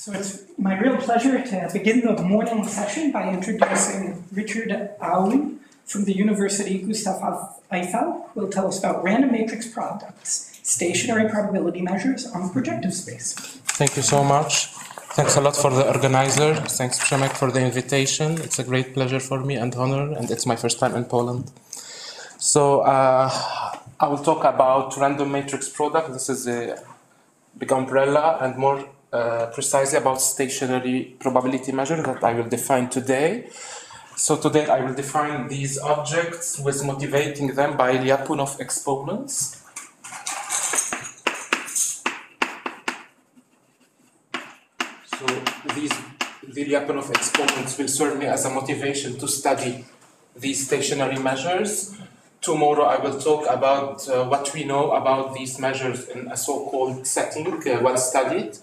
So it's my real pleasure to begin the morning session by introducing Richard Aoun from the University Gustave Eiffel, who will tell us about random matrix products, stationary probability measures on the projective space. Thank you so much. Thanks a lot for the organizer. Thanks, Przemek, for the invitation. It's a great pleasure for me and honor, and it's my first time in Poland. So I will talk about random matrix product. This is a big umbrella, and more precisely about stationary probability measure that I will define today. So today I will define these objects with motivating them by Lyapunov exponents. So the Lyapunov exponents will serve me as a motivation to study these stationary measures. Tomorrow I will talk about what we know about these measures in a so-called setting, well studied,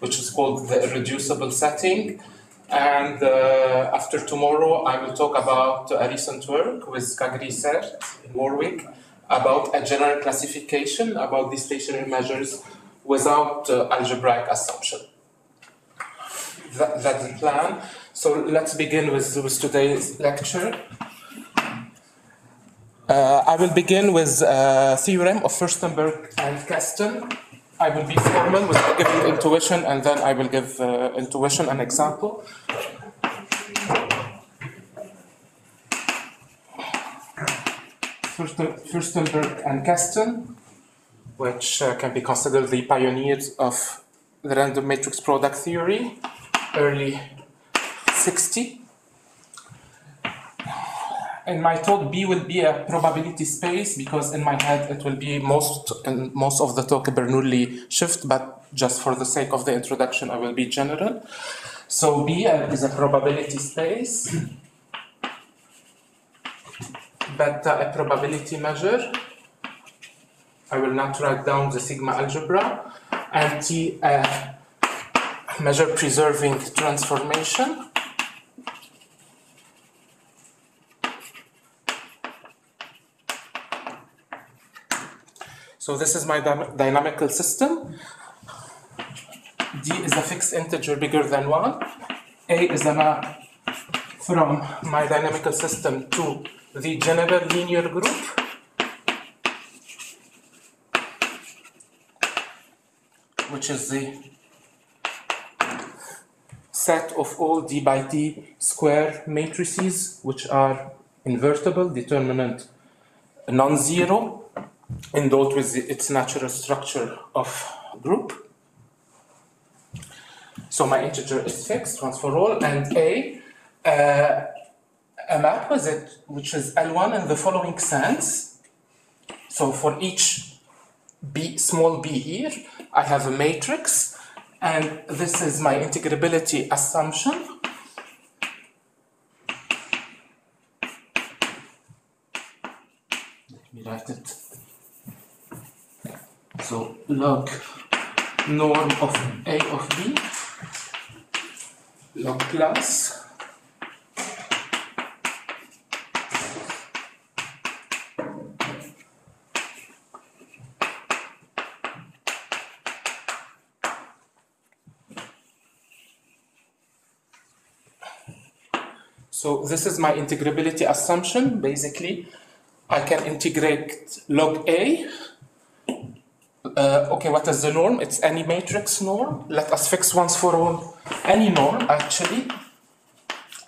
which is called the irreducible setting. And after tomorrow, I will talk about a recent work with Virtzer in Warwick about a general classification about these stationary measures without algebraic assumption. That's the plan. So let's begin with today's lecture. I will begin with a theorem of Furstenberg and Kesten. I will be formal with giving intuition, and then I will give intuition an example. Furstenberg and Kesten, which can be considered the pioneers of the random matrix product theory, early 60. In my talk, B will be a probability space because in my head it will be most of the talk a Bernoulli shift, but just for the sake of the introduction, I will be general. So B is a probability space, beta a probability measure. I will not write down the sigma algebra, and T a measure preserving transformation. So this is my dynamical system. D is a fixed integer bigger than 1. A is a map from my dynamical system to the general linear group. Which is the set of all d by d square matrices which are invertible, determinant non-zero, endowed with its natural structure of group. So my integer is fixed once for all, and a map with it, which is L1 in the following sense. So for each b, small b here, I have a matrix, and this is my integrability assumption. Let me write it. So log norm of A of B, log plus so this is my integrability assumption. Basically, I can integrate log A. Okay, what is the norm? It's any matrix norm. Let us fix once for all any norm, actually.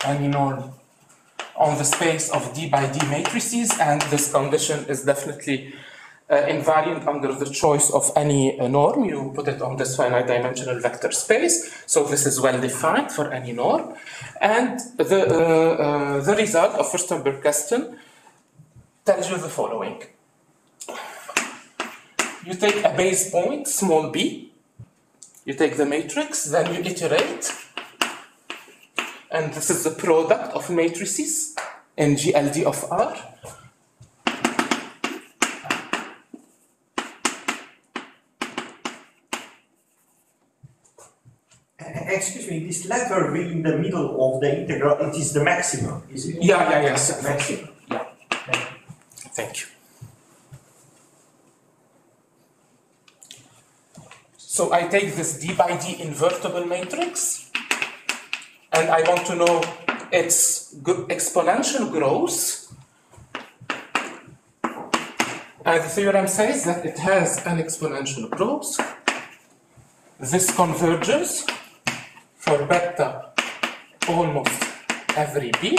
Any norm on the space of d by d matrices, and this condition is definitely invariant under the choice of any norm. You put it on this finite dimensional vector space. So this is well defined for any norm. And the result of Furstenberg-Kesten tells you the following. You take a base point, small b, you take the matrix, then you iterate, and this is the product of matrices in GLD of R. Excuse me, this letter V in the middle of the integral, it is the maximum, is it? Yes. Maximum. Yeah. Thank you. So I take this D by D invertible matrix, and I want to know its exponential growth. And the theorem says that it has an exponential growth. This converges for beta almost every B.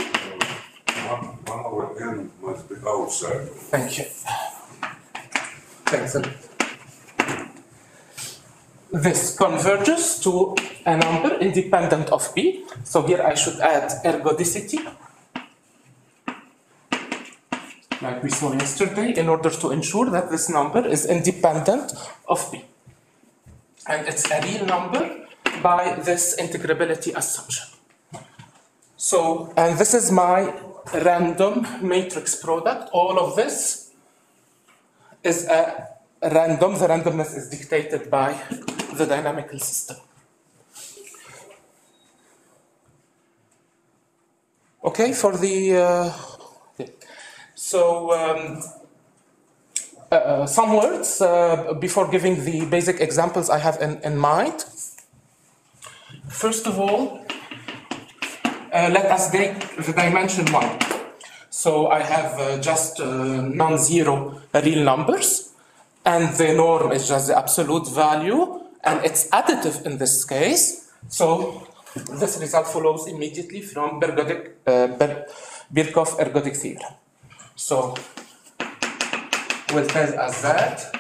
1/n must be outside. Thank you. Thanks a lot. This converges to a number independent of B. So here I should add ergodicity, like we saw yesterday, in order to ensure that this number is independent of B. And it's a real number by this integrability assumption. So, and this is my random matrix product. All of this is a random. The randomness is dictated by the dynamical system. Okay, for the some words before giving the basic examples I have in mind. First of all, let us take the dimension 1. So I have just non-zero real numbers, and the norm is just the absolute value, and it's additive in this case. So this result follows immediately from Birkhoff ergodic theorem. So we'll tell us that.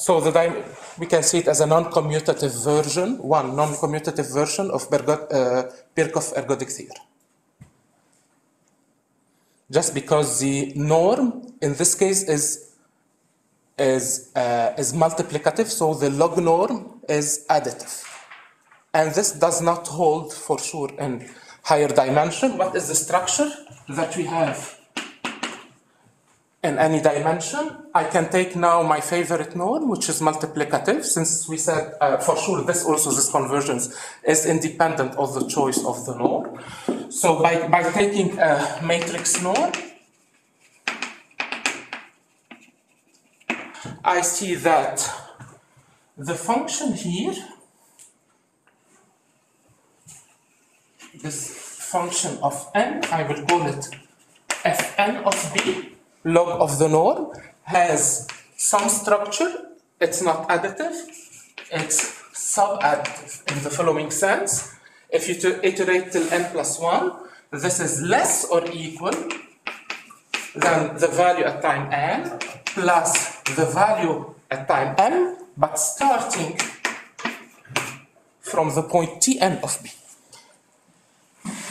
So we can see it as a non-commutative version, one non-commutative version of Birkhoff ergodic theorem. Just because the norm in this case is multiplicative, so the log norm is additive. And this does not hold for sure in higher dimension. What is the structure that we have in any dimension? I can take now my favorite norm, which is multiplicative, since we said for sure this convergence is independent of the choice of the norm. So by taking a matrix norm, I see that the function here, this function of n, I will call it fn of b, log of the norm, has some structure. It's not additive, it's subadditive in the following sense. If you iterate till n plus 1, this is less or equal than the value at time n plus the value at time m, but starting from the point Tn of b.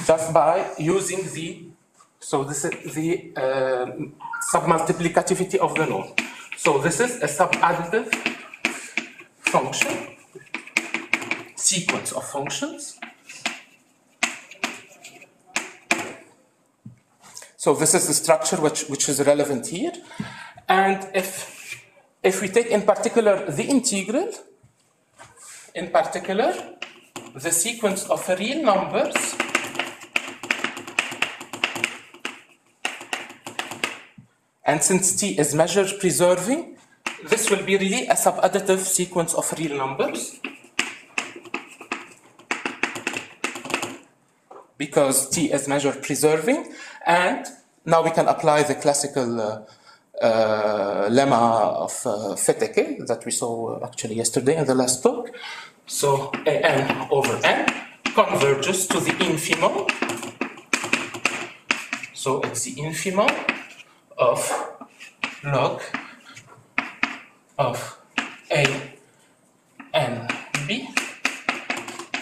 Just by using so this is the submultiplicativity of the norm. So this is a subadditive function, sequence of functions. So this is the structure which is relevant here. And if we take in particular the integral, in particular the sequence of real numbers, and since t is measure preserving, this will be really a subadditive sequence of real numbers, because t is measure preserving. And now we can apply the classical lemma of Feteke that we saw actually yesterday in the last talk. So an over n converges to the infimum. So it's the infimum of log of a n b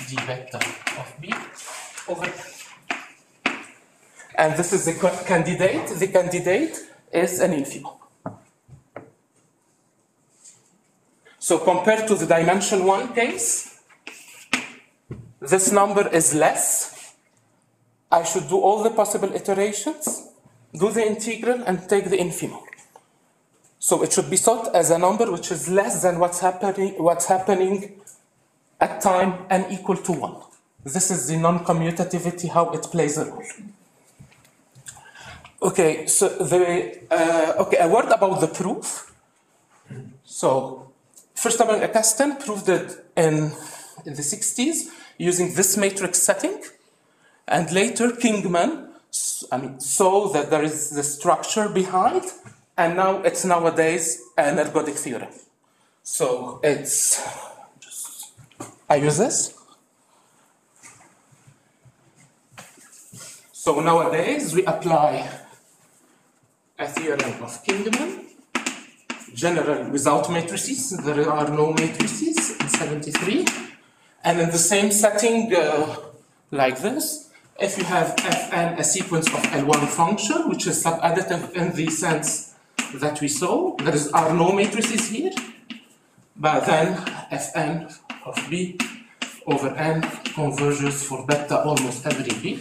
d vector of b over n. And this is the candidate. The candidate is an infimum. So compared to the dimension 1 case, this number is less, I should do all the possible iterations, do the integral, and take the infimum. So it should be thought as a number which is less than what's happening at time n equal to 1. This is the non-commutativity, how it plays a role. Okay, so a word about the proof. So Furstenberg and Kesten proved it in the 60s using this matrix setting, and later Kingman saw that there is the structure behind, and now it's nowadays an ergodic theorem. So I use this. So nowadays we apply a theorem of Kingman, general without matrices. There are no matrices in 73. And in the same setting, like this, if you have Fn a sequence of L1 function, which is subadditive in the sense that we saw, there are no matrices here, but then Fn of B over n converges for beta almost every B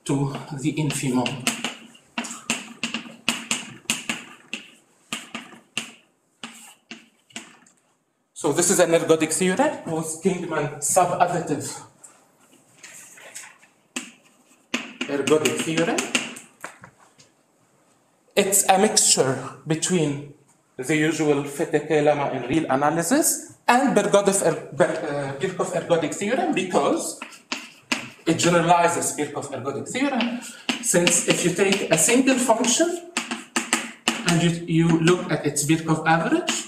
to the infimum. So this is an ergodic theorem with Kingman subadditive ergodic theorem. It's a mixture between the usual Fedeke lemma in real analysis and Birkhoff ergodic theorem, because it generalizes Birkhoff ergodic theorem, since if you take a single function and you look at its Birkhoff average,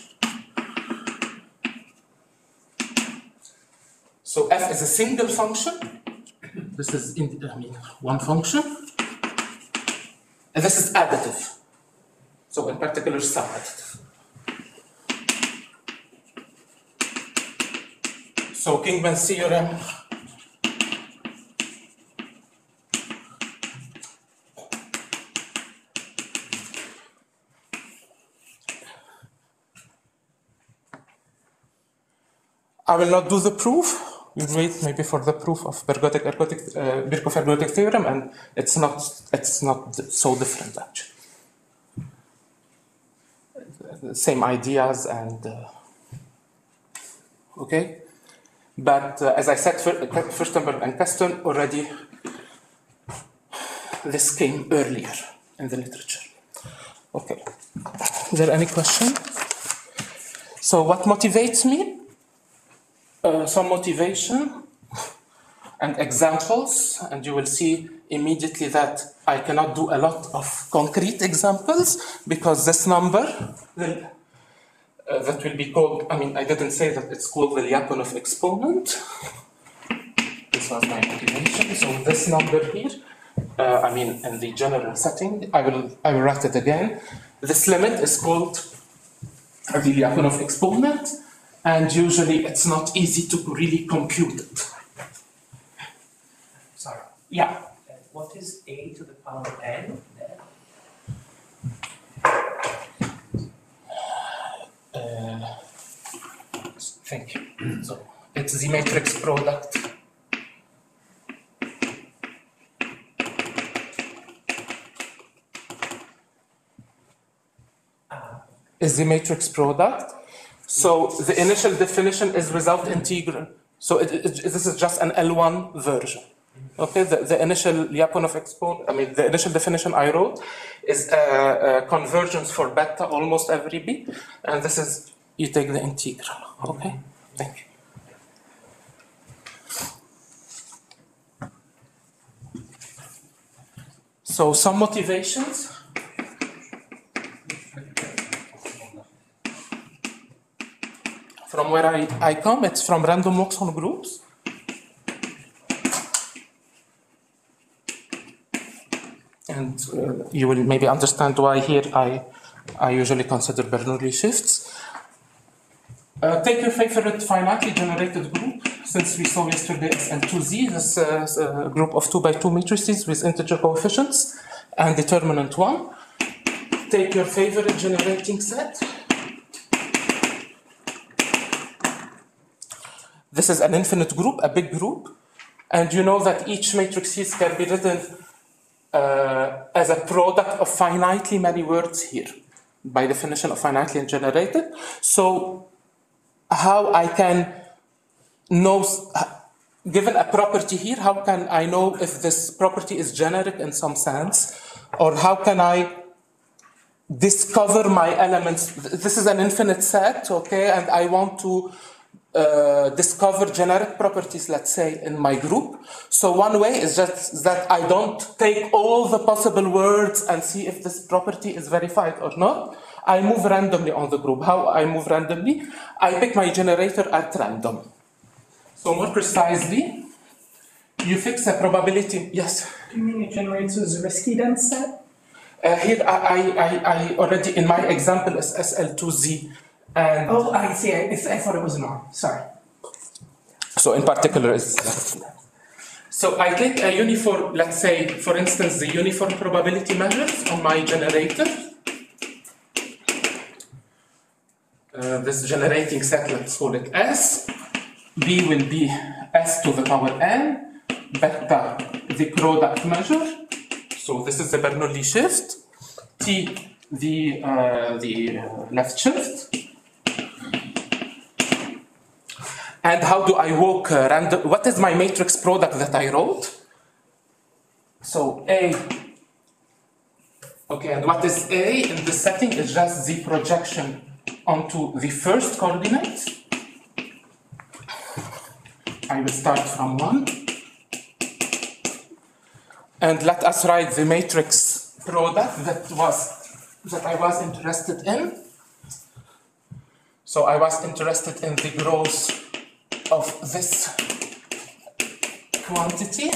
so f is a single function. This is one function, and this is additive. So in particular, subadditive. So Kingman's theorem I will not do the proof. You wait maybe for the proof of Birkhoff ergodic theorem, and it's not so different actually. The same ideas and okay, but as I said, Furstenberg and Kesten already this came earlier in the literature. Okay, is there any question? So what motivates me? Some motivation and examples, and you will see immediately that I cannot do a lot of concrete examples because this number that will be called, I didn't say that it's called the Lyapunov exponent. This was my motivation. So this number here, in the general setting, I will write it again. This limit is called the Lyapunov exponent. And usually it's not easy to really compute it. Sorry. Yeah. What is a to the power n there? Thank you. So it's the matrix product. Is the matrix product. So the initial definition is without integral. So this is just an L1 version. Okay, the initial Lyapunov exponent, the initial definition I wrote is a convergence for beta almost every B, and this is, you take the integral. Okay, thank you. So some motivations. From where I come, it's from random walks on groups. And you will maybe understand why here I usually consider Bernoulli shifts. Take your favorite finitely generated group, since we saw yesterday Sn2z, this group of 2 by 2 matrices with integer coefficients and determinant 1. Take your favorite generating set. This is an infinite group, a big group. And you know that each matrix here can be written as a product of finitely many words here, by definition of finitely generated. So how I can know, given a property here, how can I know if this property is generic in some sense? Or how can I discover my elements? This is an infinite set, okay, and I want to discover generic properties, let's say, in my group. So one way is just that I don't take all the possible words and see if this property is verified or not. I move randomly on the group. How I move randomly? I pick my generator at random. So more precisely, you fix a probability. Yes? Do you mean it generates a Zariski dense set? Here I already, in my example, is SL2Z. And oh, I see. I thought it was an arm. Sorry. So in particular, so I take a uniform, let's say, for instance, the uniform probability measures on my generator. This generating set, let's call it S. B will be S to the power n, beta, the product measure. So this is the Bernoulli shift. T, the left shift. And how do I walk random? What is my matrix product that I wrote? So A. Okay, and what is A in this setting is just the projection onto the first coordinate. I will start from 1. And let us write the matrix product that I was interested in. So I was interested in the growth of this quantity.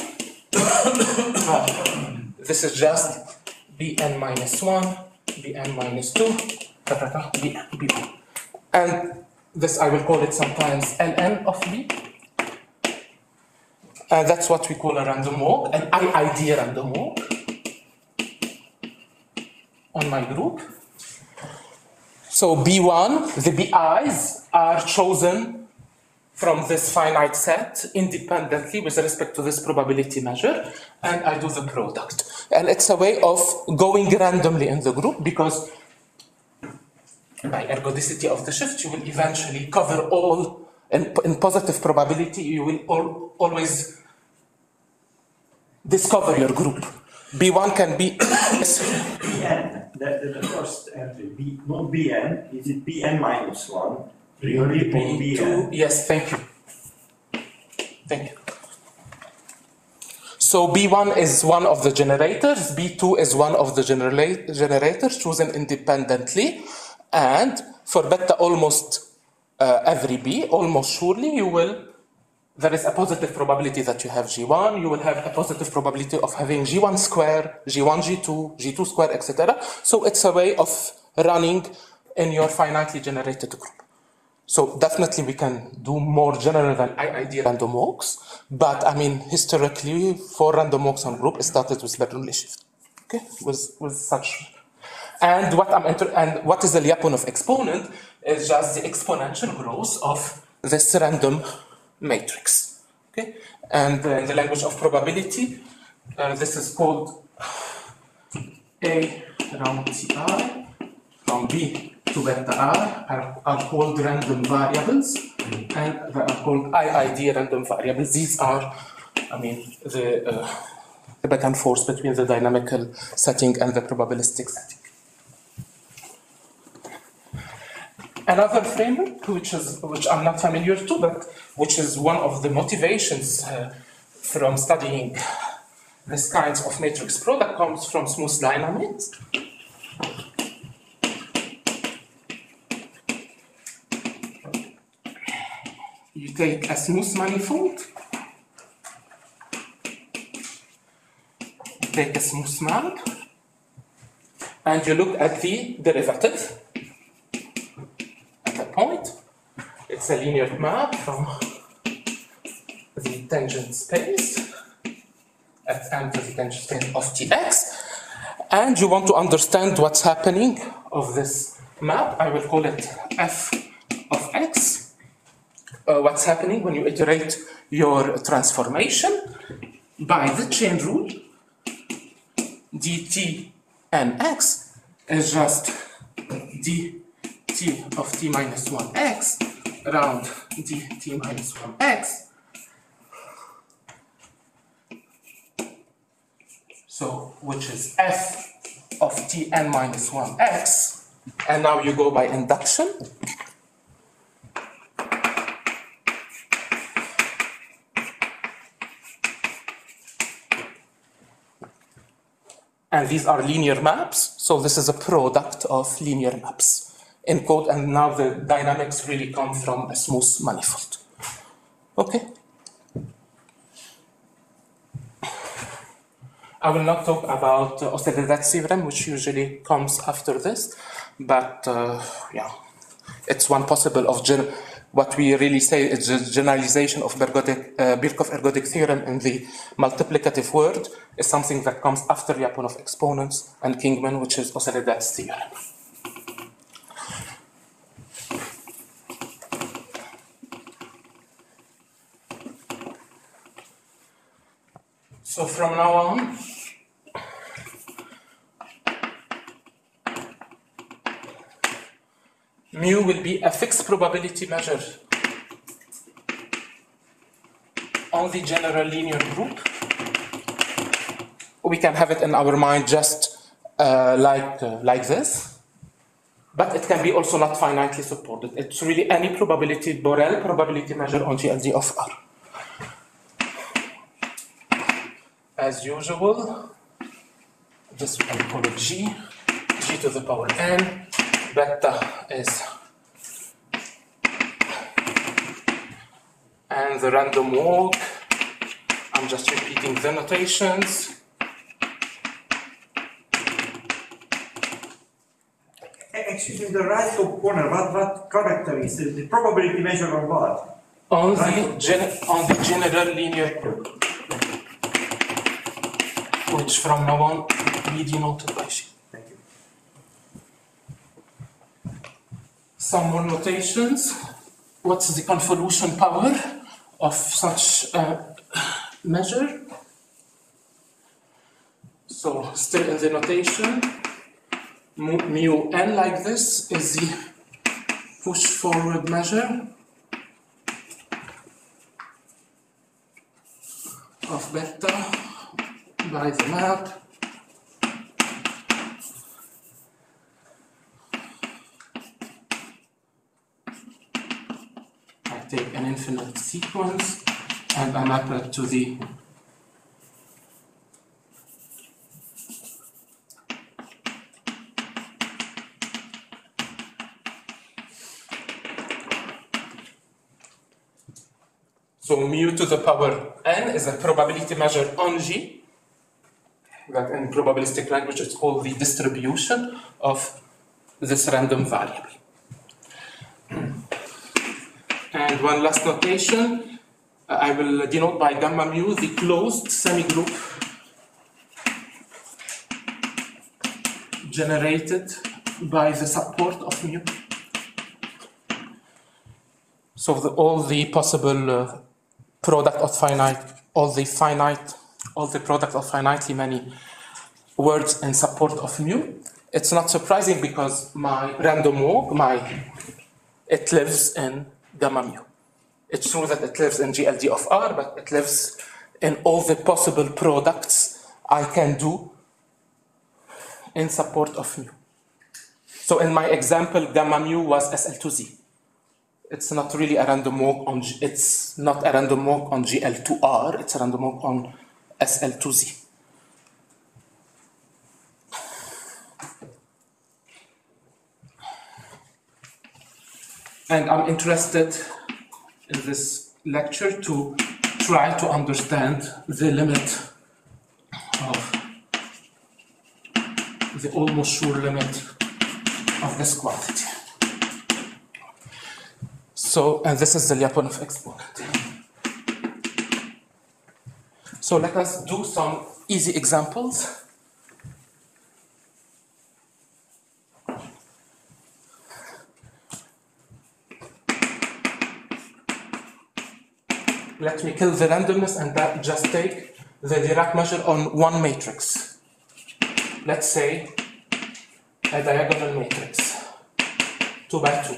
This is just Bn minus 1, Bn minus 2, Bn. And this I will call it sometimes Ln of B. And that's what we call a random walk, an IID random walk on my group. So B1, the BIs are chosen from this finite set independently with respect to this probability measure, and I do the product. And it's a way of going randomly in the group because by ergodicity of the shift, you will eventually cover all, in positive probability, you will always discover your group. B1 can be... Bn, the first entry, not Bn, is it Bn minus 1? B2, yes, thank you. Thank you. So B1 is one of the generators, B2 is one of the generators chosen independently, and for beta almost every B, almost surely you will, there is a positive probability that you have G1, you will have a positive probability of having G1 square, G1, G2, G2 square, etc. So it's a way of running in your finitely generated group. So definitely we can do more general than IID random walks, but I mean historically for random walks on group it started with Bernoulli shift, okay, with such. And what is the Lyapunov exponent is just the exponential growth of this random matrix, okay. And in the language of probability, this is called A round Ti from B to beta R are called random variables, and they are called IID random variables. These are, I mean, the back and forth between the dynamical setting and the probabilistic setting. Another framework, which I'm not familiar to, but which is one of the motivations from studying this kinds of matrix product, comes from smooth dynamics. You take a smooth manifold, you take a smooth map, and you look at the derivative at a point. It's a linear map from the tangent space at m to the tangent space of Tx, and you want to understand what's happening of this map. I will call it f of x. what's happening when you iterate your transformation by the chain rule. dt nx is just dt of t minus 1x around dt minus 1x. So, which is f of tn minus 1x. And now you go by induction. And these are linear maps. So this is a product of linear maps in code. And now the dynamics really come from a smooth manifold. Okay. I will not talk about Osseledad's theorem, which usually comes after this, but yeah, it's one possible of what we really say is the generalization of Birkhoff ergodic theorem in the multiplicative world is something that comes after Lyapunov exponents and Kingman, which is Osseledad's theorem. So from now on, mu will be a fixed probability measure on the general linear group. We can have it in our mind just like this, but it can be also not finitely supported. It's really any probability, Borel probability measure on GLD of R. As usual, this we can call it G to the power n. Beta is, and the random walk, I'm just repeating the notations. Excuse me, the right top corner, what character is it? The probability measure on what? On the general linear group, which from now on we denoted by G. Some more notations. What's the convolution power of such a measure? So still in the notation, mu n like this is the push forward measure of beta by the map. Take an infinite sequence and I map it to the so mu to the power n is a probability measure on G that in probabilistic language it's called the distribution of this random variable. And one last notation, I will denote by gamma mu the closed semigroup generated by the support of mu. So all the possible product of finite, all the product of finitely many words in support of mu. It's not surprising because my random walk, it lives in gamma mu. It's true that it lives in GLD of R, but it lives in all the possible products I can do in support of mu. So in my example, gamma mu was SL to Z. It's not really a random walk on it's not a random walk on GL to R, it's a random walk on SL to Z. And I'm interested in this lecture to try to understand the limit of the almost sure limit of this quantity. So, and this is the Lyapunov exponent. So let us do some easy examples. let me kill the randomness and just take the Dirac measure on one matrix. Let's say a diagonal matrix, 2 by 2.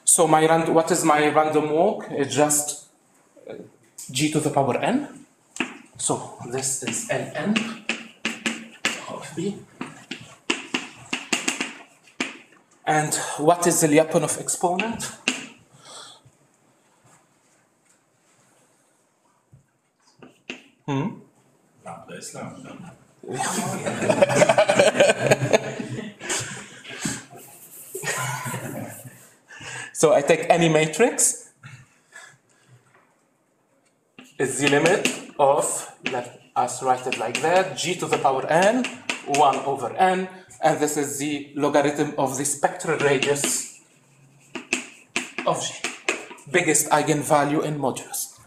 So what is my random walk? It's just g to the power n. So this is ln of b. And what is the Lyapunov exponent? Lambda is lambda. So I take any matrix. It's the limit of, let us write it like that, g to the power n, 1 over n, and this is the logarithm of the spectral radius of g. Biggest eigenvalue in modulus.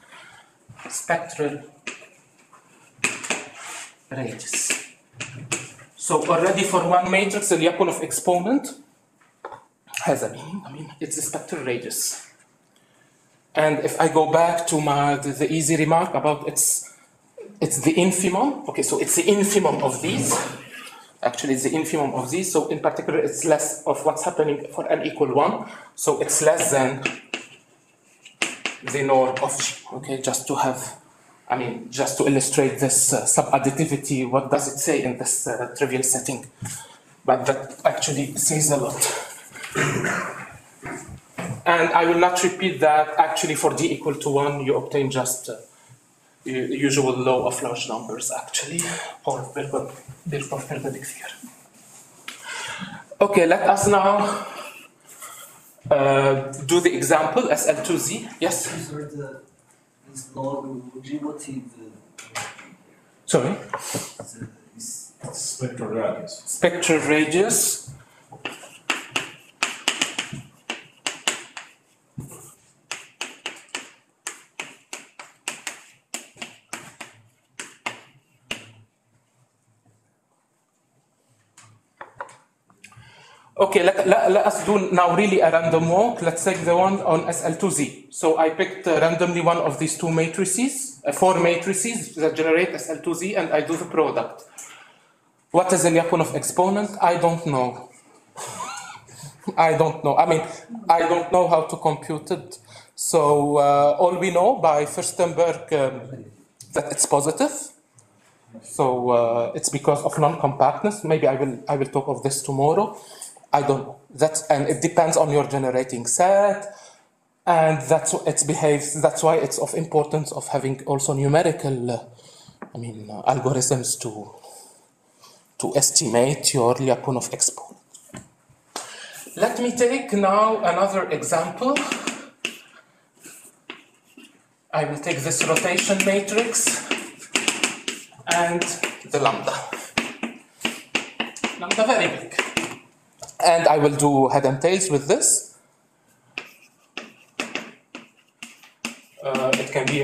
Spectral radius. So already for one matrix, the Lyapunov exponent has a meaning. I mean, it's the spectral radius. And if I go back to the easy remark about it's the infimum. Okay, so it's the infimum of these. Actually, it's the infimum of these. So in particular, it's less of what's happening for n equal 1. So it's less than the norm of g. Okay, just to have, I mean, just to illustrate this subadditivity, what does it say in this trivial setting? But that actually says a lot. And I will not repeat that. Actually, for d equal to 1, you obtain just the usual law of large numbers, actually, or Birkhoff-Ergodic theorem. Okay, let us now do the example SL2Z. Yes? This log-g, what is Sorry? Spectral radius. Spectral radius. Okay, let us do now really a random walk. Let's take the one on SL2Z. So I picked randomly one of these two matrices, 4 matrices that generate SL2Z, and I do the product. What is the Lyapunov exponent? I don't know. I don't know. I mean, I don't know how to compute it. So all we know by Furstenberg that it's positive. So it's because of non-compactness. Maybe I will talk of this tomorrow. I don't know. And it depends on your generating set, and that's it behaves. That's why it's of importance of having also numerical, algorithms to estimate your Lyapunov exponent. Let me take now another example. I will take this rotation matrix and the lambda. Lambda very big. And I will do head and tails with this. It can be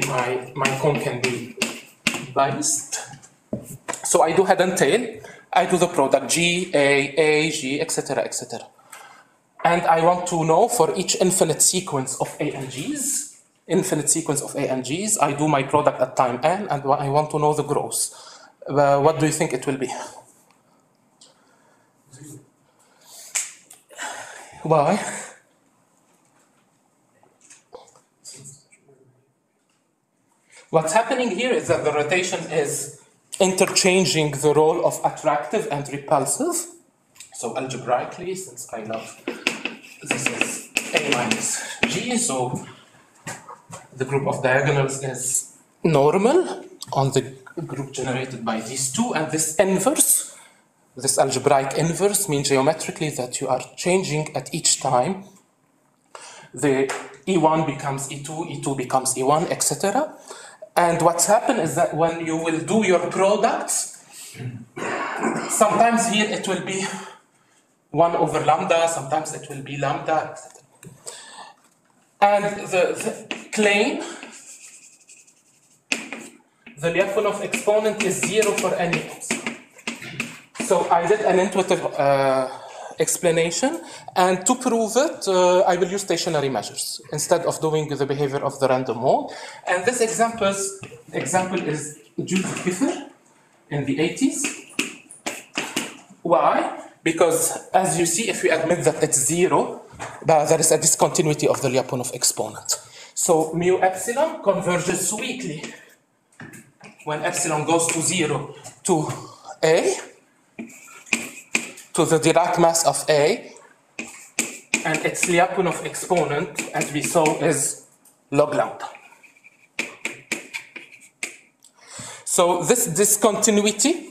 my cone can be biased. So I do head and tail. I do the product G, A, G, etc., etc. And I want to know for each infinite sequence of A and G's, I do my product at time n, and I want to know the gross. What do you think it will be? Why? What's happening here is that the rotation is interchanging the role of attractive and repulsive. So algebraically, since I love this is A minus G, so the group of diagonals is normal on the group generated by these two, and this inverse, this algebraic inverse means geometrically that you are changing at each time. The E1 becomes E2, E2 becomes E1, etc. And what's happened is that when you will do your products, sometimes here it will be 1 over lambda, sometimes it will be lambda, etc. And the claim, the Lyapunov exponent is 0 for any x. So I did an intuitive explanation, and to prove it, I will use stationary measures instead of doing the behavior of the random mode. And this example is due to Eiffel in the 80s. Why? Because as you see, if we admit that it's 0, there is a discontinuity of the Lyapunov exponent. So mu epsilon converges weakly when epsilon goes to 0 to A, to the Dirac mass of A, and its Lyapunov exponent, as we saw, is log lambda. So this discontinuity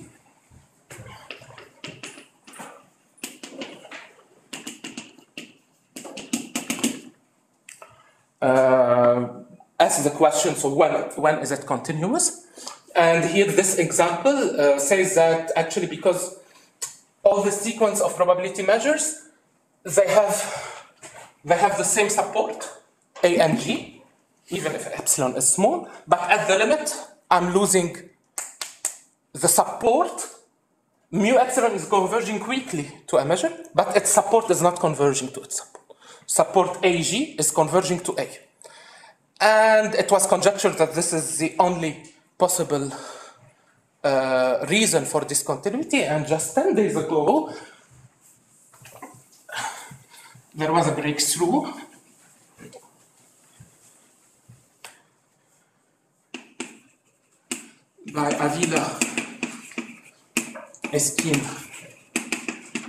asks the question, so when is it continuous? And here this example says that actually because all the sequence of probability measures, they have the same support, A and G, even if epsilon is small, but at the limit, I'm losing the support. Mu epsilon is converging quickly to a measure, but its support is not converging to its support. Support AG is converging to A. And it was conjectured that this is the only possible reason for discontinuity, and just 10 days ago, there was a breakthrough by Avila, Eskin,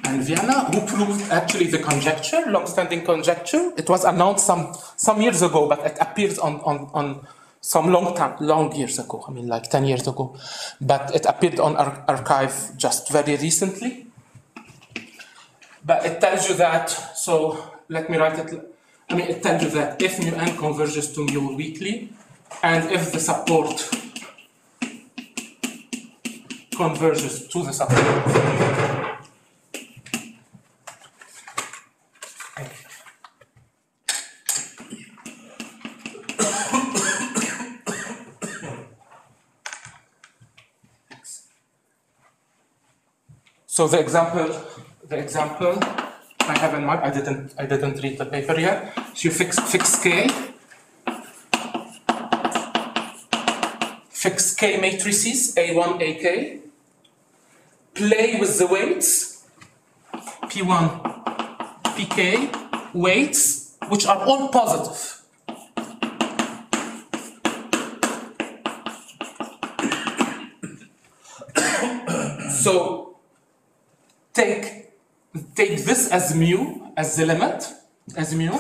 and Vienna, who proved actually the conjecture, long-standing conjecture. It was announced some years ago, but it appears on some long years ago. I mean, like 10 years ago. But it appeared on archive just very recently. But it tells you that, so let me write it. I mean, it tells you that if mu n converges to mu weakly, and if the support converges to the support, so the example I have in mind, I didn't read the paper yet. So you fix K matrices A1, AK, play with the weights P1, PK, weights which are all positive. So take this as mu, as the limit, as mu,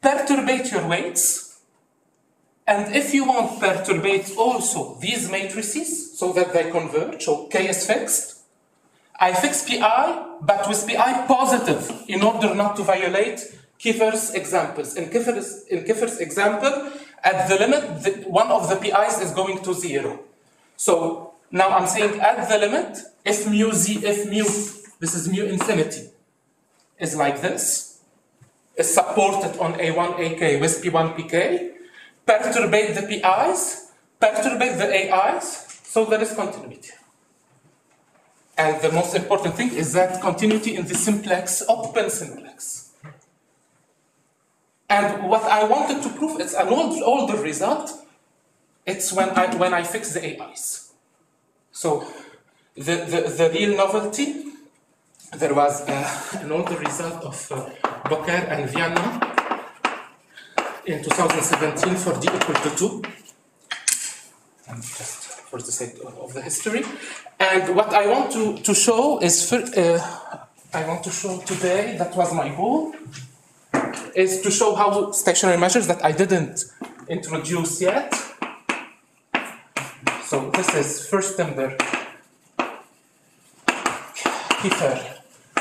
perturbate your weights, and if you want, perturbate also these matrices so that they converge, so K is fixed. I fix Pi, but with Pi positive in order not to violate Kiefer's examples. In Kiefer's example, at the limit, one of the Pi's is going to 0. So now I'm saying at the limit, if mu, this is mu infinity, is like this, is supported on A1, AK with P1, PK, perturbate the PIs, perturbate the AIs, so there is continuity. And the most important thing is that continuity in the simplex, open simplex. And what I wanted to prove, it's an older result, it's when I fix the AIs. So the real novelty, there was an older result of Boker and Vienna in 2017 for d equal to 2, and just for the sake of the history. And what I want to show is, I want to show today, that was my goal, is to show how stationary measures that I didn't introduce yet. So this is Furstenberg, Kiefer,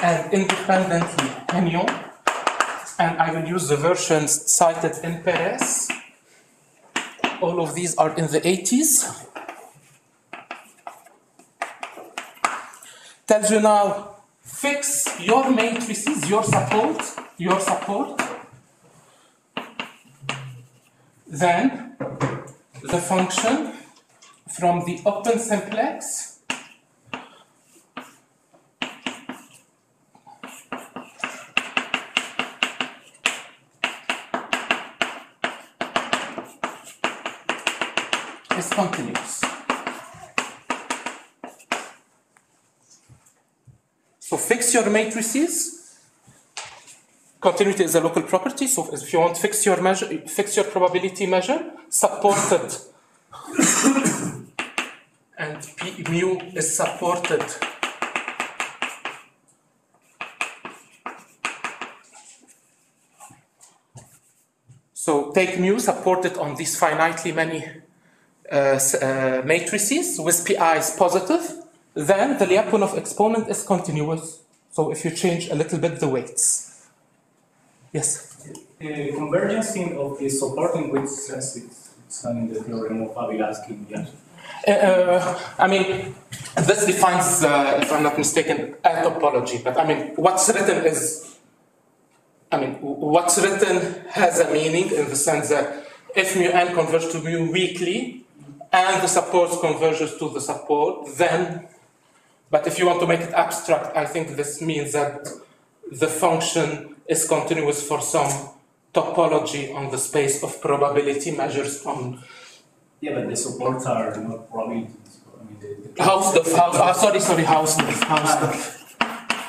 and independently knonw, and I will use the versions cited in Perez. All of these are in the 80s. Tells you now, fix your matrices, your support, then the function from the open simplex is continuous. So fix your matrices. Continuity is a local property, so if you want fix your probability measure, supported and P mu is supported so take mu supported on these finitely many matrices with pi is positive, then the Lyapunov exponent is continuous. So if you change a little bit the weights. Yes? The convergence of the supporting with stress it's in the theorem of Avilansky. I mean, this defines, if I'm not mistaken, a topology. But I mean, what's written has a meaning in the sense that if mu n converges to mu weakly and the support converges to the support, then, but if you want to make it abstract, I think this means that the function is continuous for some topology on the space of probability measures on. Yeah, but the supports are not probabilities. I mean, Hausdorff.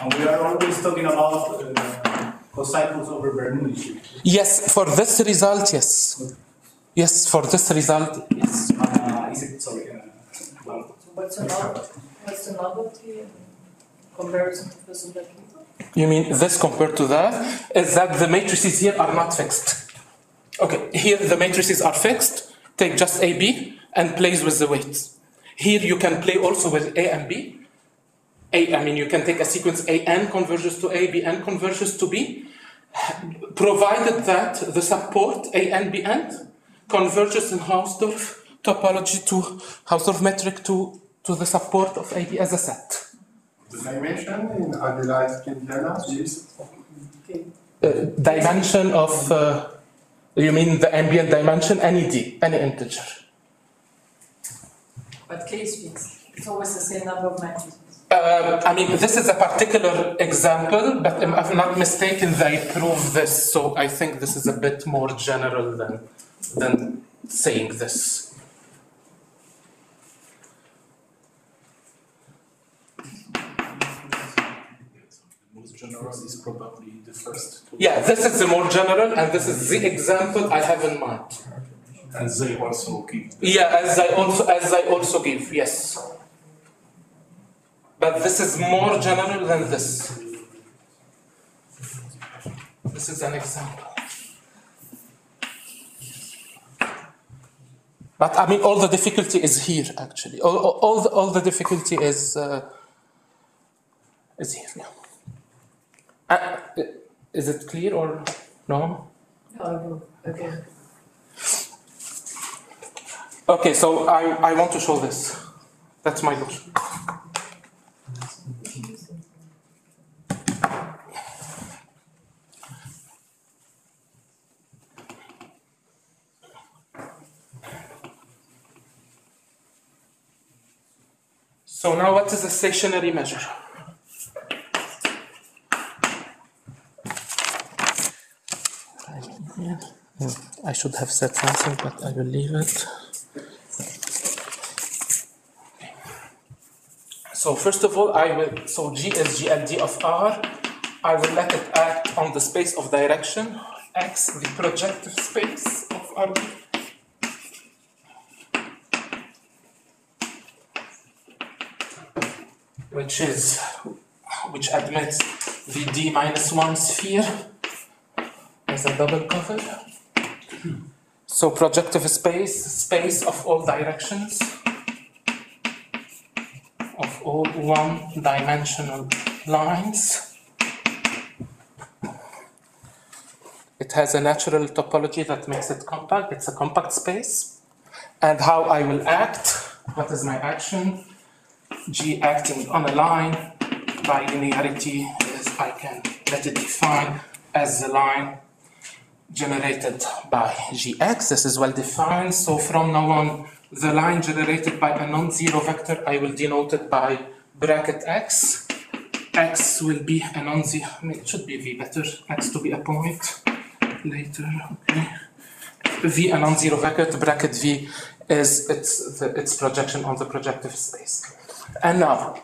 And we are always talking about cocycles over Bernoulli. Yes, for this result, yes. Yes, for this result, yes. Is it, sorry, What's the novelty in comparison to the subjective? You mean this compared to that? Is that the matrices here are not fixed. Okay, here the matrices are fixed. Take just A, B and plays with the weights. Here you can play also with A and B. You can take a sequence A n converges to A, B n converges to B, provided that the support A n, B n converges in Hausdorff topology to Hausdorff metric to the support of A, B as a set. The dimension in idealized Quintiana is? Dimension of, you mean the ambient dimension, any D, any integer. But case fixed. It's always the same number of matrices. This is a particular example, but if I'm not mistaken, they prove this, so I think this is a bit more general than saying this. General is probably the first. Yeah, this is the more general, and this is the example I have in mind. And they also give. Yeah, as I also give, yes. But this is more general than this. This is an example. But I mean, all the difficulty is here, actually. All the difficulty is here now. Is it clear or no? No, okay. Okay, so I want to show this. That's my goal. So now what is a stationary measure? I should have said something, but I will leave it. So first of all, so G is GLD of R. I will let it act on the space of direction, X, the projective space of R. Which admits the D-1 sphere as a double cover. So projective space of all directions, of all one-dimensional lines. It has a natural topology that makes it compact. It's a compact space. And how I will act, what is my action? G acting on a line by linearity is I can let it define as the line generated by Gx. This is well defined. So from now on, the line generated by a non-zero vector, I will denote it by bracket x. X will be a non-zero, it should be V better, x to be a point later, okay. V a non-zero vector, bracket V is its projection on the projective space. And now,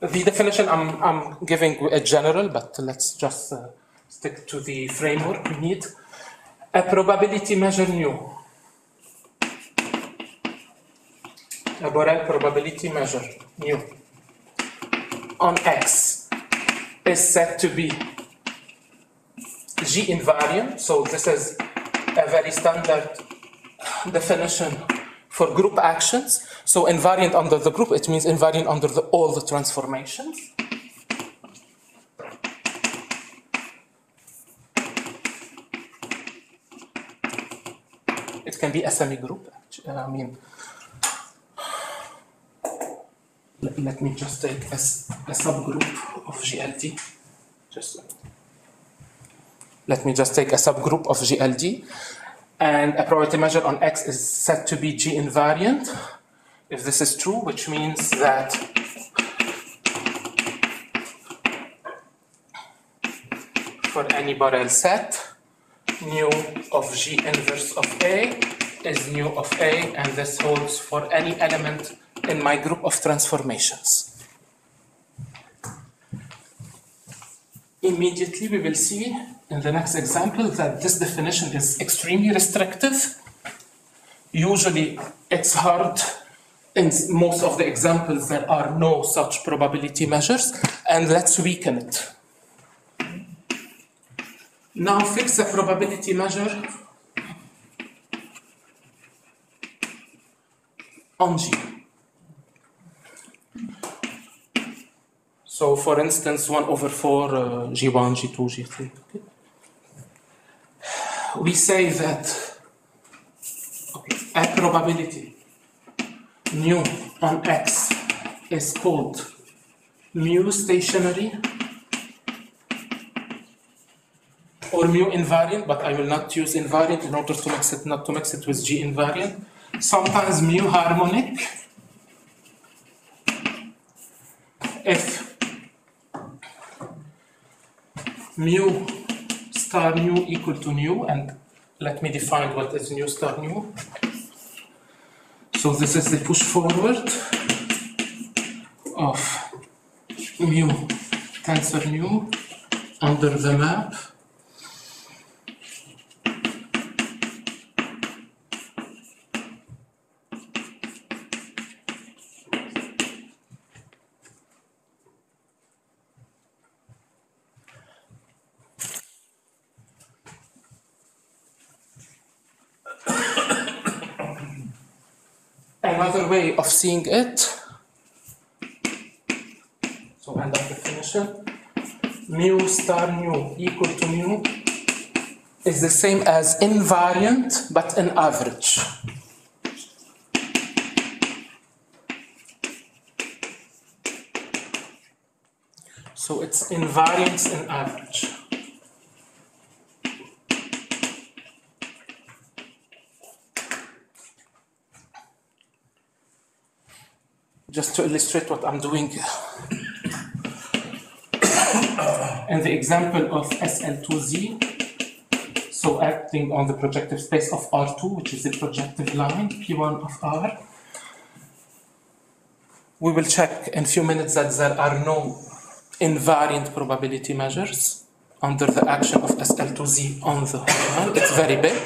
the definition I'm giving a general, but let's just stick to the framework we need. A probability measure nu. A Borel probability measure nu on X is said to be G invariant. So this is a very standard definition for group actions. So invariant under the group, it means invariant under all the transformations. It can be a semi-group. I mean, let me just take a subgroup of GLD. Let me just take a subgroup of GLD. And a probability measure on X is said to be G invariant. If this is true, which means that for any Borel set, nu of G inverse of A is nu of A, and this holds for any element in my group of transformations. Immediately we will see in the next example that this definition is extremely restrictive. Usually it's hard. In most of the examples there are no such probability measures, and let's weaken it. Now fix the probability measure on G. So for instance, 1 over 4 G1, G2, G3. Okay. We say that a probability nu on X is called mu stationary or mu invariant, but I will not use invariant in order to mix it, not to mix it with G invariant. Sometimes mu harmonic if mu star nu equal to nu, and let me define what is nu star nu. So this is the push forward of mu tensor nu under the map Another way of seeing it, so end of definition, mu star nu equal to mu is the same as invariant but in average. So it's invariance in average. Just to illustrate what I'm doing in the example of SL2Z, so acting on the projective space of R2, which is the projective line, P1 of R, we will check in a few minutes that there are no invariant probability measures under the action of SL2Z on the whole line. It's very big.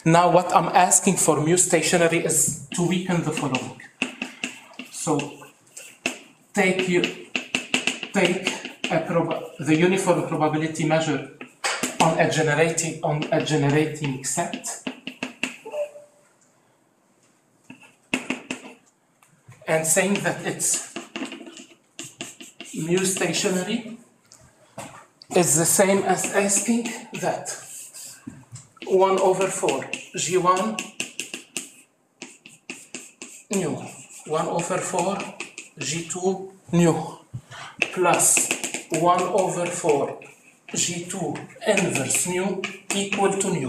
Now what I'm asking for mu stationary is to weaken the following. So take the uniform probability measure on a generating set, and saying that it's mu stationary is the same as asking that 1 over 4 G1 nu 1 over 4 G2 nu plus 1 over 4 G2 inverse nu equal to nu.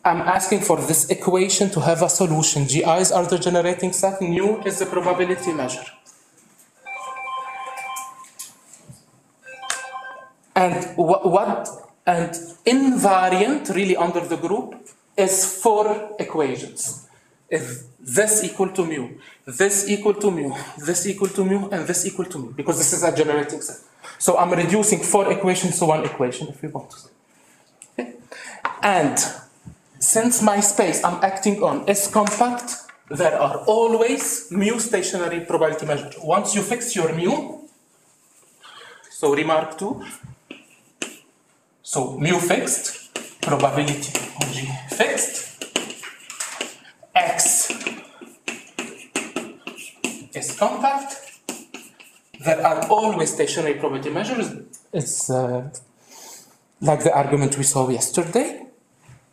I'm asking for this equation to have a solution. GIs are the generating set, nu is the probability measure. And and invariant, really under the group, is 4 equations. If this equal to mu, this equal to mu, this equal to mu, and this equal to mu, because this is a generating set. So I'm reducing 4 equations to 1 equation if we want to. Okay? And since my space I'm acting on is compact, there are always mu stationary probability measures. Once you fix your mu, so remark 2, so mu fixed, probability G fixed, X is compact, there are always stationary probability measures. It's like the argument we saw yesterday.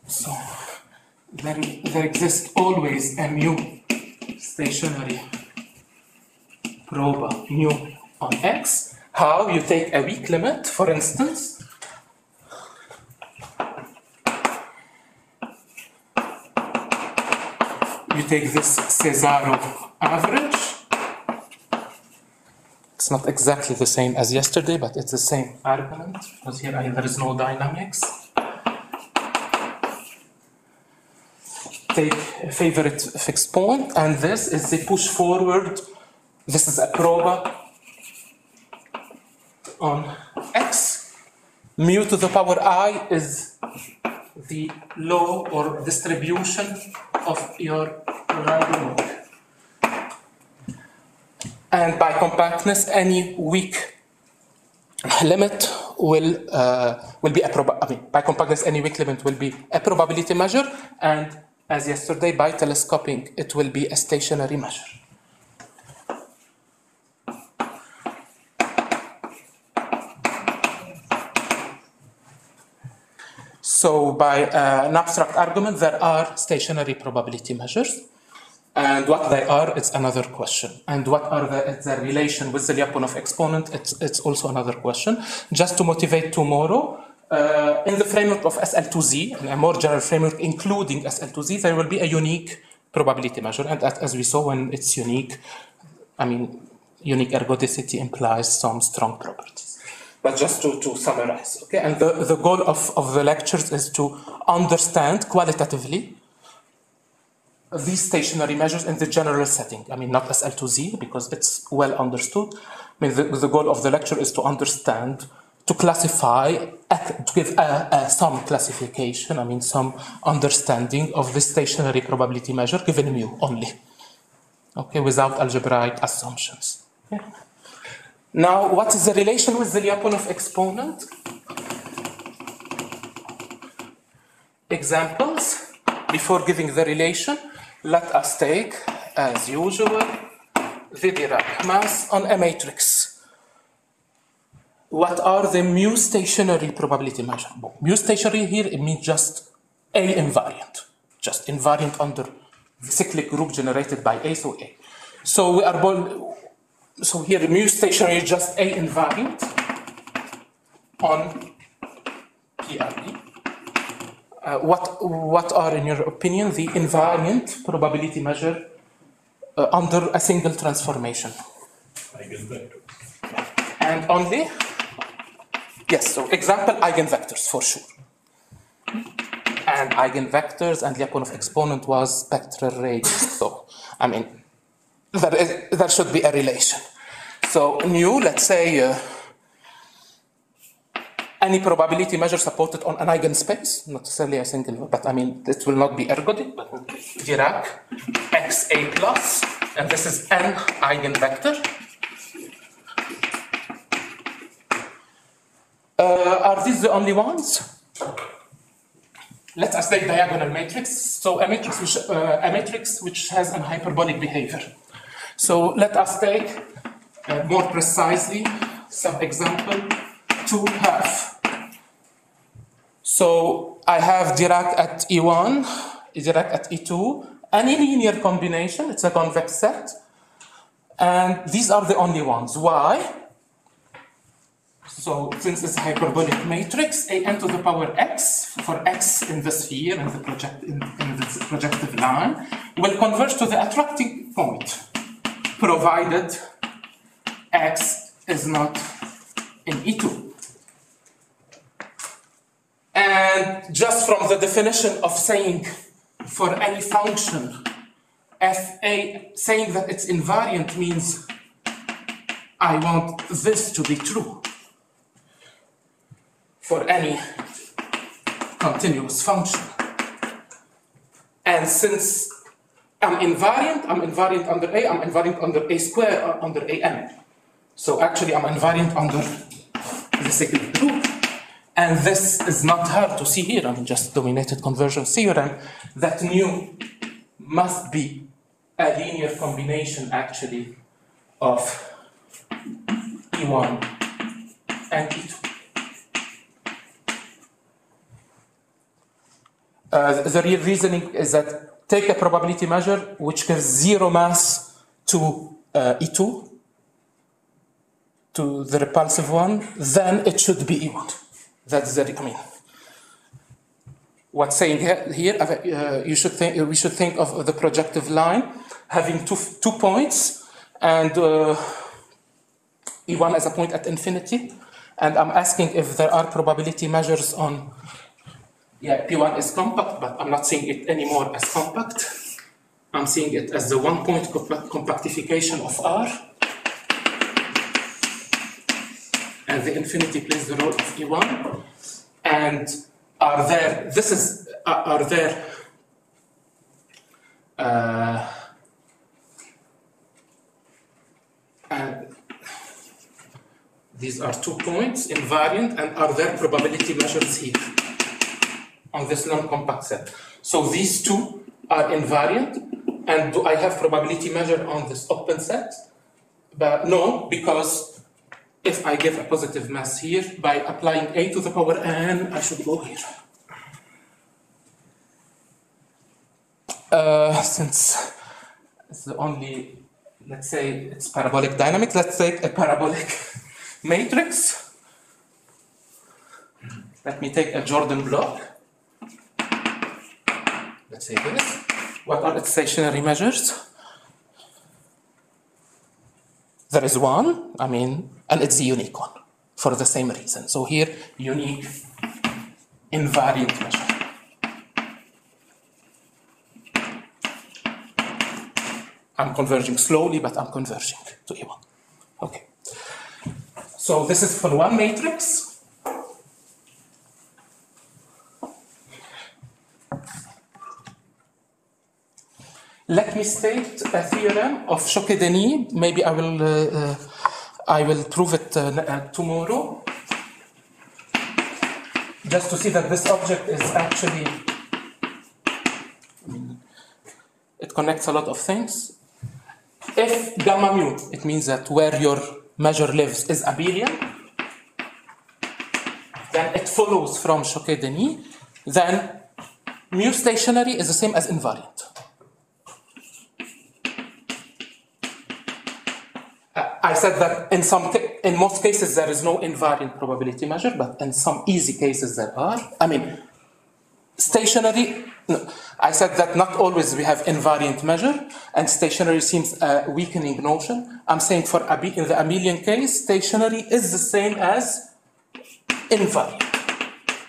So there exists always a mu stationary proba mu on X. How? You take a weak limit, for instance. You take this Cesaro average. It's not exactly the same as yesterday, but it's the same argument, because here there is no dynamics. Take a favorite fixed point, and this is the push forward. This is a proba on X. Mu to the power I is the law or distribution of your random walk. And by compactness, any weak limit will be a by compactness, any weak limit will be a probability measure, and as yesterday, by telescoping, it will be a stationary measure. So by an abstract argument, there are stationary probability measures. And what they are, it's another question. And what are the relation with the Lyapunov exponent, it's also another question. Just to motivate tomorrow, in the framework of SL2Z, in a more general framework including SL2Z, there will be a unique probability measure. And as we saw, when it's unique, unique ergodicity implies some strong properties. But just to summarize, okay? And the goal of the lectures is to understand qualitatively these stationary measures in the general setting. Not SL2Z, because it's well understood. The goal of the lecture is to understand, to classify, to give some classification, some understanding of the stationary probability measure given mu only, okay, without algebraic assumptions. Okay. Now, what is the relation with the Lyapunov exponent? Examples. Before giving the relation, let us take, as usual, the Dirac mass on a matrix. What are the mu stationary probability measures? Mu stationary here, it means just A invariant. Just invariant under the cyclic group generated by A, so A. So we are so here mu stationary is just A invariant on PRD. What are, in your opinion, the invariant probability measure under a single transformation? Eigenvectors. And only? Yes, so example, eigenvectors for sure. And eigenvectors and Lyapunov exponent was spectral radius. So, there should be a relation. So, nu, let's say, any probability measure supported on an eigenspace, not necessarily a single, but it will not be ergodic, but Dirac, xa plus, and this is n eigenvector. Are these the only ones? Let us take diagonal matrix. So a matrix which has an hyperbolic behavior. So let us take, more precisely, some example, 2/2. So I have Dirac at E1, Dirac at E2, any linear combination, it's a convex set. And these are the only ones. Why? So since it's a hyperbolic matrix, an to the power x, for x in the sphere, in the projective line, will converge to the attracting point, provided x is not in E2. just from the definition of saying for any function, fa, saying that it's invariant means I want this to be true for any continuous function. And since I'm invariant under A, I'm invariant under A square or under AM. So actually I'm invariant under the second group. And this is not hard to see here. I mean, just dominated convergence theorem that knw must be a linear combination actually of E1 and E2. The real reasoning is that take a probability measure which gives zero mass to E2, to the repulsive one, then it should be E1. That's the, I mean, what's saying here, we should think of the projective line having two points and E1 as a point at infinity. And I'm asking if there are probability measures on, yeah, P1 is compact, but I'm not seeing it anymore as compact. I'm seeing it as the one-point compactification of R. And the infinity plays the role of E1. And are there, this is, are there, these are 2 points, invariant, and are there probability measures here on this non-compact set? So these 2 are invariant, and do I have probability measure on this open set? But no, because if I give a positive mass here, by applying a to the power n, I should go here. Since it's the only, let's say it's parabolic dynamics, let's take a parabolic matrix. Let me take a Jordan block. Let's say this. What are its stationary measures? There is one, I mean, and it's the unique one for the same reason. So here, unique invariant measure. I'm converging slowly, but I'm converging to E1. Okay. So this is for one matrix. Let me state a theorem of Choquet-Denis. Maybe I will prove it tomorrow. Just to see that this object is actually, it connects a lot of things. If gamma mu, it means that where your measure lives is abelian, then it follows from Choquet-Denis, then mu stationary is the same as invariant. I said that in most cases there is no invariant probability measure, but in some easy cases there are. I mean, stationary, no. I said that not always we have invariant measure, and stationary seems a weakening notion. I'm saying for in the abelian case, stationary is the same as invariant.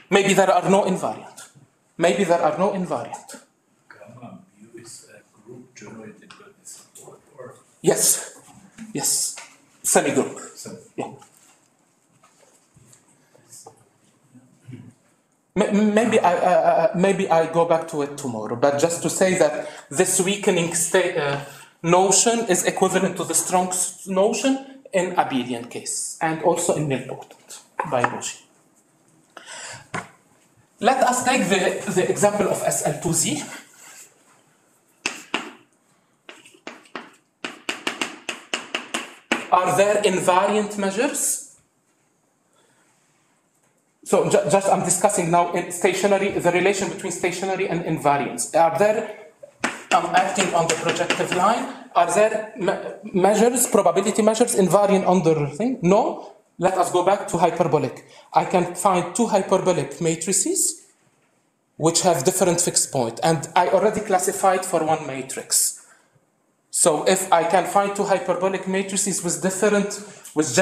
Maybe there are no invariant. Maybe there are no invariant. Gamma mu is a group generated by the support, or? Yes. Yes. Semigroup. Yeah. Maybe I go back to it tomorrow, but just to say that this weakening notion is equivalent to the strong notion in abelian case and also in nilpotent by Raugi. Let us take the example of SL2Z. Are there invariant measures? So just I'm discussing now in stationary, the relation between stationary and invariance. Are there, I'm acting on the projective line, are there measures, probability measures invariant under thing? No. Let us go back to hyperbolic. I can find 2 hyperbolic matrices which have different fixed point, and I already classified for one matrix. So if I can find 2 hyperbolic matrices with different, with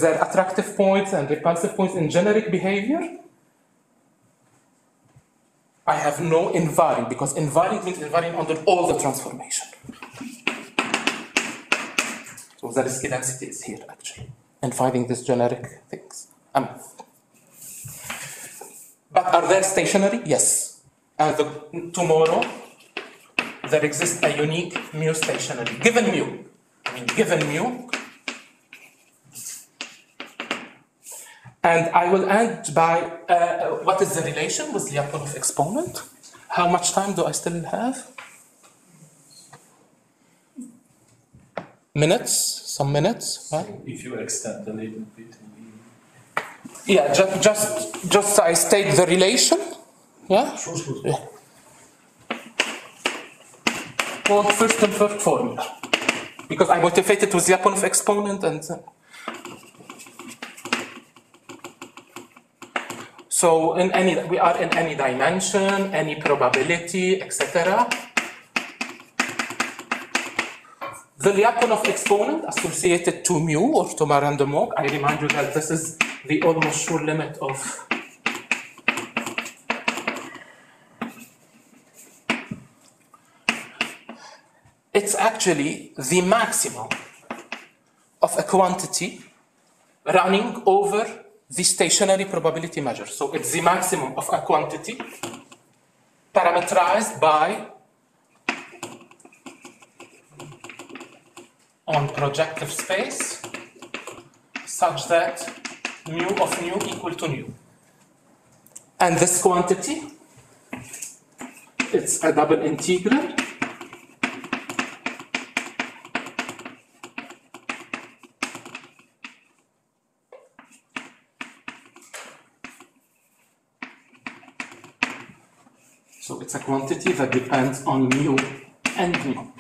their attractive points and repulsive points in generic behavior, I have no invariant, because invariant means invariant under all the transformation. So the risky density is here, actually, in finding these generic things. But are they stationary? Yes. Tomorrow, there exists a unique mu stationary, given mu. Given mu. And I will end by, what is the relation with Lyapunov exponent? How much time do I still have? Minutes? Some minutes, right? So if you extend a little bit. Yeah, just I state the relation. Yeah? Yeah. Called Furstenberg formula. Because I motivated with Lyapunov exponent and so we are in any dimension, any probability, etc. The Lyapunov exponent associated to mu or to my random walk, I remind you that this is the almost sure limit of it's actually the maximum of a quantity running over the stationary probability measure. So it's the maximum of a quantity parameterized by on projective space such that mu of nu equal to nu. And this quantity, it's a double integral so it's a quantity that depends on mu and nu.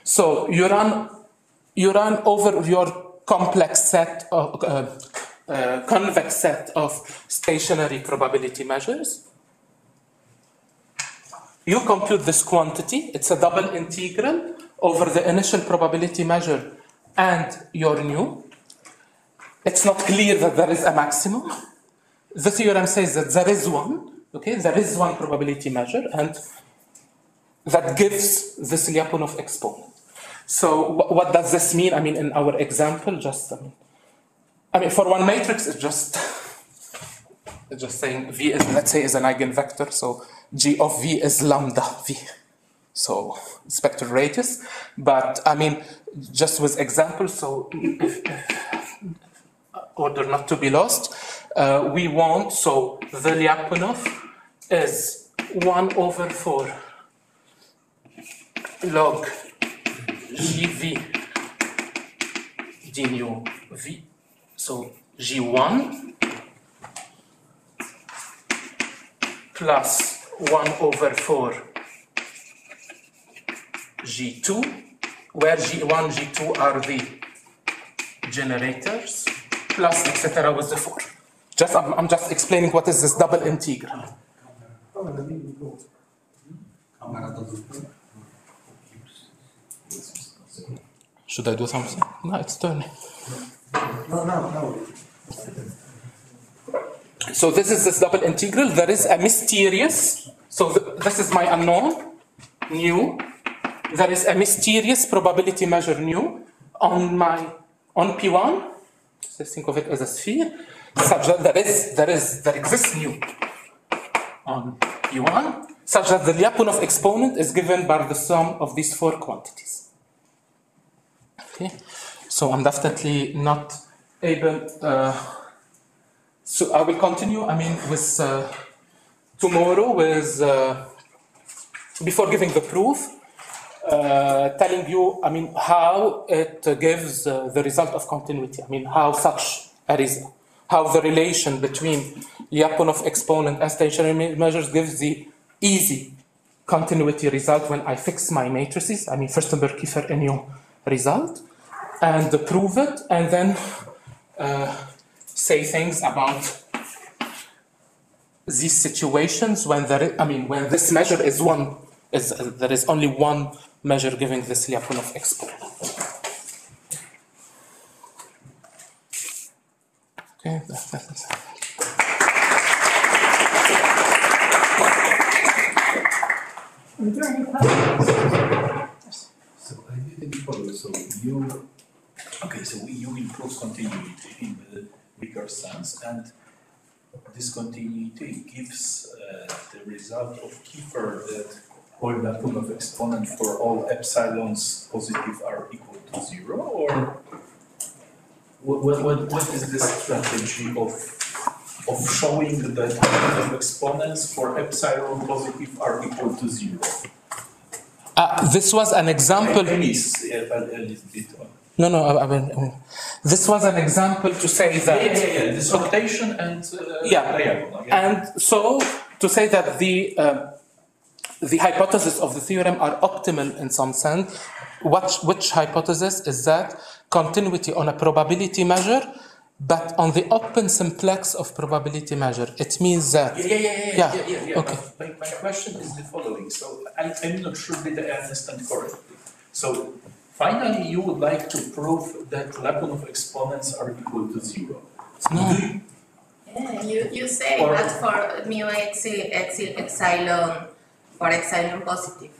So you run over your complex set of convex set of stationary probability measures. You compute this quantity. It's a double integral over the initial probability measure and your nu. It's not clear that there is a maximum. The theorem says that there is one. Okay, there is one probability measure, and that gives this Lyapunov exponent. So what does this mean? In our example, for one matrix, it's just saying V is, let's say, is an eigenvector. So G of V is lambda V. So spectral radius. But just with examples, so order not to be lost, we want, so the Lyapunov is 1/4 log GV d nu V. So G1 plus 1/4 G2, where G1, G2 are the generators, plus etc. with the 4. I'm just explaining what is this double integral. Should I do something? No, it's turning. No. So this is this double integral. There is a mysterious, so this is my unknown, nu. There is a mysterious probability measure nu on P1. So think of it as a sphere, such that there exists nu on P1, such that the Lyapunov exponent is given by the sum of these 4 quantities. Okay, so I'm definitely not able. So I will continue. With tomorrow with before giving the proof, telling you, how it gives the result of continuity. How such a result, how the relation between Lyapunov exponent and stationary measures gives the easy continuity result when I fix my matrices. Furstenberg Kiefer Enyo result, and prove it, and then say things about these situations when when this measure is there is only one measure giving this Lyapunov exponent. Okay, that's there any questions? So I didn't follow. So you improve continuity in the bigger sense, and this continuity gives the result of Kiefer that all Laplace of exponent for all epsilons positive are equal to 0, or what is the strategy of showing that Laplace of exponents for epsilon positive are equal to 0? This was an example. I miss a little bit. No, I mean, this was an example to say that. Yeah. This rotation and diagonal. Yeah. And so to say that the hypotheses of the theorem are optimal in some sense. Which hypothesis is that continuity on a probability measure, but on the open simplex of probability measure. It means that. Yeah. Okay. My question is the following. So I'm not sure that I understand correctly. So finally, you would like to prove that Laplace of exponents are equal to 0. No. Yeah, you say Or- that for mu epsilon, for epsilon positive.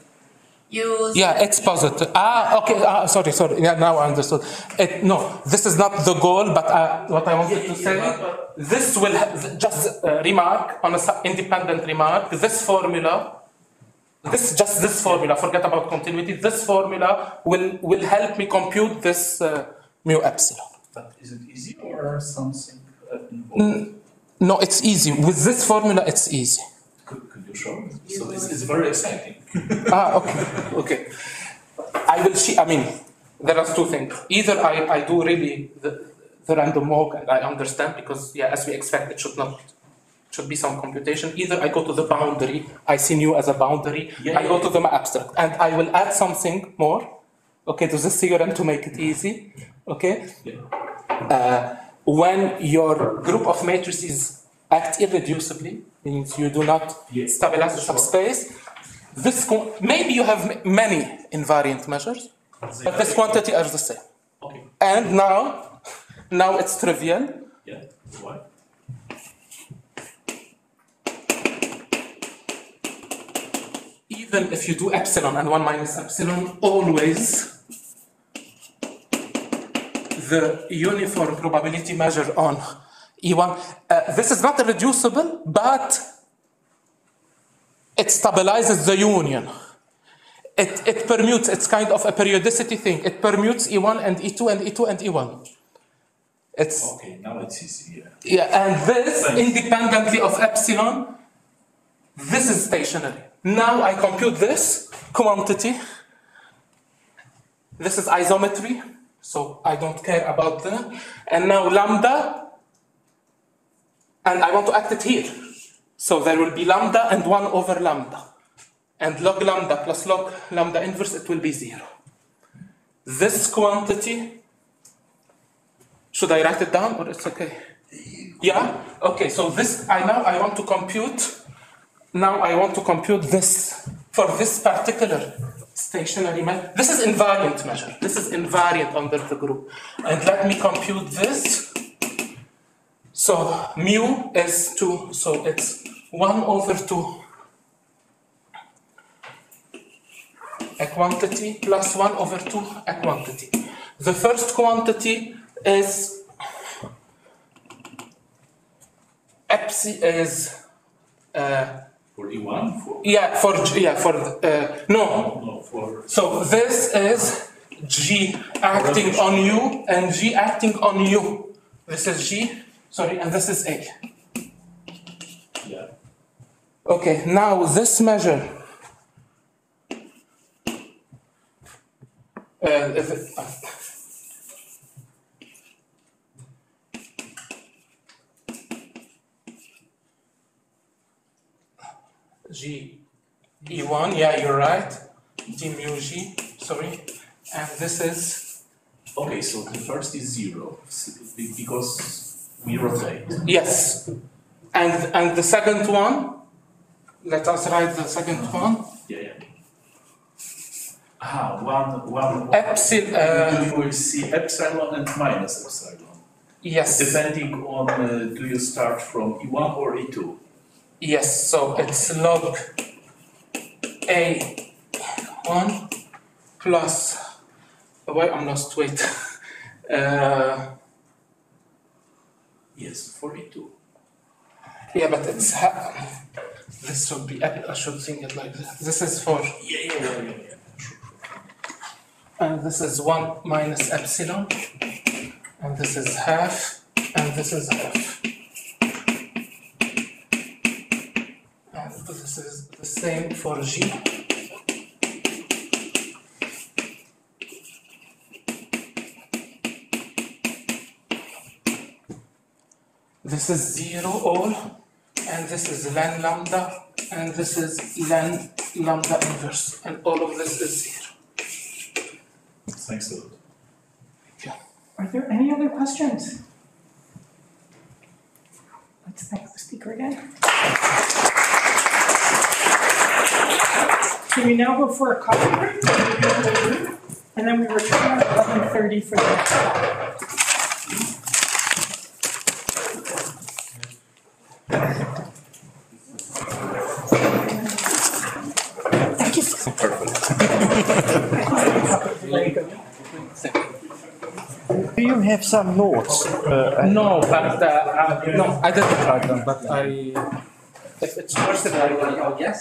Yeah, it's positive. Okay. Sorry. Yeah, now I understood. No, this is not the goal, but what I wanted to say, this will just remark on an independent remark. This formula, this formula. Forget about continuity. This formula will help me compute this mu epsilon. But is it easy or something involved? No, it's easy. With this formula, it's easy. Could you show me? So it's very exciting. Okay. I will see. I mean, there are two things. Either I do really the random walk and I understand because as we expect, it should be some computation. Either I go to the boundary. I see nu as a boundary. I go to the abstract, and I will add something more. Okay, to this theorem to make it easy. Okay. When your group of matrices act irreducibly, means you do not stabilize the subspace. Maybe you have many invariant measures, but this quantity are the same. Okay. And now it's trivial. Yeah. Why? Even if you do epsilon and 1 minus epsilon, always the uniform probability measure on E1. This is not irreducible, but it stabilizes the union. It permutes, it's kind of a periodicity thing. It permutes E1 and E2 and E2 and E1. Okay, now it's easy. And this, independently of epsilon, this is stationary. Now I compute this quantity. This is isometry, so I don't care about that. And now lambda, and I want to act it here. So there will be lambda and 1 over lambda. And log lambda plus log lambda inverse, it will be 0. This quantity, should I write it down or it's okay? Yeah? Okay, so this, I want to compute. Now I want to compute this for this particular stationary measure. This is invariant measure. This is invariant under the group. And let me compute this. So mu is 2, so it's 1 over 2 a quantity plus 1 over 2 a quantity. The first quantity is For E1? So this is G acting on U and G acting on U. This is G, and this is A. Yeah. Okay, now this measure. G E1, you're right. D mu G, and this is. Okay, so the first is 0 because we rotate. Yes, and the second one. Let us write the second one. Yeah. One. Epsilon. You will see epsilon and minus epsilon. Yes. Depending on do you start from E1 or E2? Yes, so it's log A1 plus, why I'm lost, wait. Yes, 42. Yeah, but it's, this should be, I should think it like this. This is for, Yeah. and this is 1 minus epsilon, and this is half, and this is half. And this is the same for G. This is 0 all, and this is len lambda, and this is len lambda inverse, and all of this is 0. Thanks a lot. Are there any other questions? Let's thank the speaker again. So we now go for a coffee break, and then we return at 11:30 for the next talk. Do you have some notes? No, but no, I didn't write them, but if it's worth it, I will. Okay.